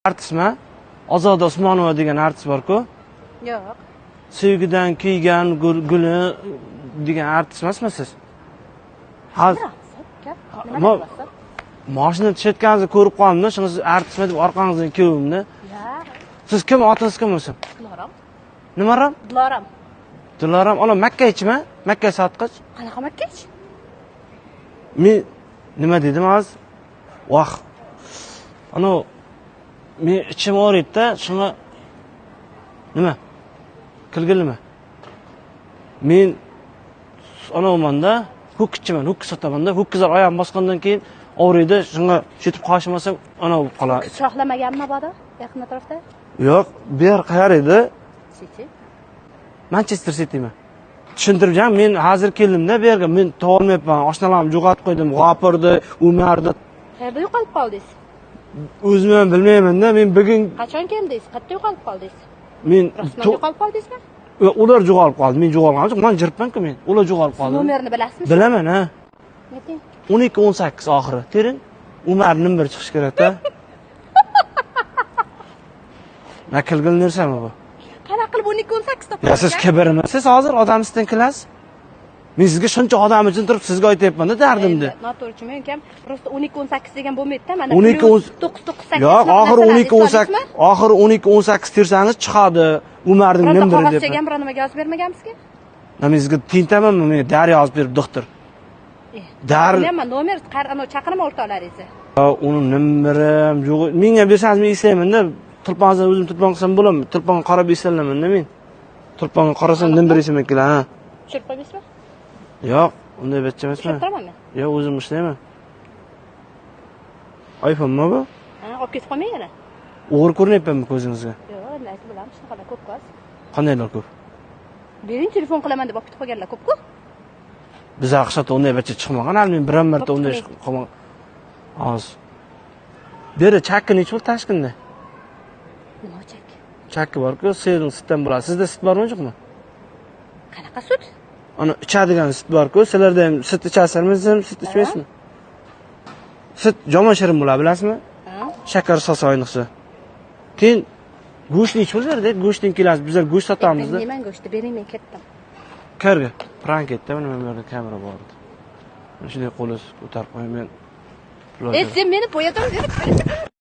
Artistmi? Ozoda Usmonova degan artist bor-ku. Yo'q. Sevgidan kuygan guli degan artist emasmi siz? Hozir Nima deyapsiz? mashina tushayotganingizni ko'rib qoldim-da, shuni siz artistmi deb orqangizdan ko'rdim-da. Siz kim, otingiz kim o'zi? Diloram. Nimaram? Diloram. Diloram, ana Makkachimi? Makka sotqich. Qanaqa makkach? Men nima dedim hozir? Voh. Ana men ichim og'riydi-da, shunga nima? Kilgilmi? Men anaman-da, ho'kizchiman, ho'kiz sotaman-da, ho'kizlar oyoq bosgandan keyin og'riydi, shunga chetib qolishmasam ana bo'lib qoladi. Shohlamaganmi bodo? Yaqin atrofda? Yo'q, bu yer qayer edi? City. Manchester Citymi? Tushuntiribman, men hozir keldim-da bu yerga, men topolmayapman. Oshnalarimni jo'qotib qo'ydim, G'ofirni, Umarni. Qayerda yo'qolib qoldingiz? O'zim ham bilmayman-da, men bugun Qachon keldingiz? Qayerda yo'qolib qoldingiz? men Rostdan yo'qolib qoldingizmi? ular jo'g'olib qoldi, men jo'g'olganim yo'q. Men jiribman-ku men. Ular jo'g'olib qoldi. Nomerini bilasizmi? Bilaman, ha. Ayting. 12-18 oxiri. Tering. Umarning bir chiqish kerak-da. Nakilgil nersami bu? Qanaqa qilib 12-18 topib? Ya siz kibrmisiz hozir odamsizdan kelasiz? Men sizga shuncha odam uchun turib sizga aytayapman-da dardimni. Noto'g'ri, men ham prosta 12-18 degan bo'lmaydi-da. Mana 998. Yo'q, oxiri 12-18, oxiri 12-18 tersangiz chiqadi. Umarning Bironta nimbiri qog'oz deb. chegan biror nimaga yozib bermaganmisiz-ki? Men sizga tintamanmi? Men dar yozib berib doktor. Dar. Bilaman, nomer ana chaqirma o'rtoqlaringizni. Uni nimarim yo'q. Menga bersangiz men eslayman-da. Tilpongizni o'zim tilpon qilsam bo'ladimi? Tilponga qarab eslaman-da men. Tilponga qarasam nimbiri esimga keladi, ha. Tushirib qo'ymysizmi? Yo'q, unday betcha emasman. Tushirib turamanmi? Yo'q, o'zim ishlayman. iPhone-mi bu? Ha, olib ketib qolmang yana. O'g'ri ko'rinyapmanmi ko'zingizga? Yo'q, endi aytib bilaman, shunaqalar ko'p-ko'p. Qandaylar ko'p? Bering, telefon qilaman deb olib ketib qolganlar ko'p-ku. Bizlar qishloqda unday betcha chiqmagan, hali men biron marta unday qilmagan. Hozir. Beri chakki necha pul tashkinda? Nima chak? Chakki bor-ku, sering sutdan bo'ladi. Sizda sut bormi, yo'qmi? Qanaqa sut? Ana ichadigan sut bor-ku, sizlarda ham sut ichasizmi, ham sut ichmaysizmi? Sut jomon shirin bo'ladi, bilasizmi? Ha? Shakar sosa ayniqsa. Keyin go'shtni ichib berdik, go'shtdan kelasiz. Bizlar go'sht sotamiz-da. Men yeman go'shtni, bering, men ketdim. Karga, prank etdi, mana bu yerda kamera bor edi. Mana shunday qo'lingiz ko'tarib qo'ying, men. Sen meni poyadon berib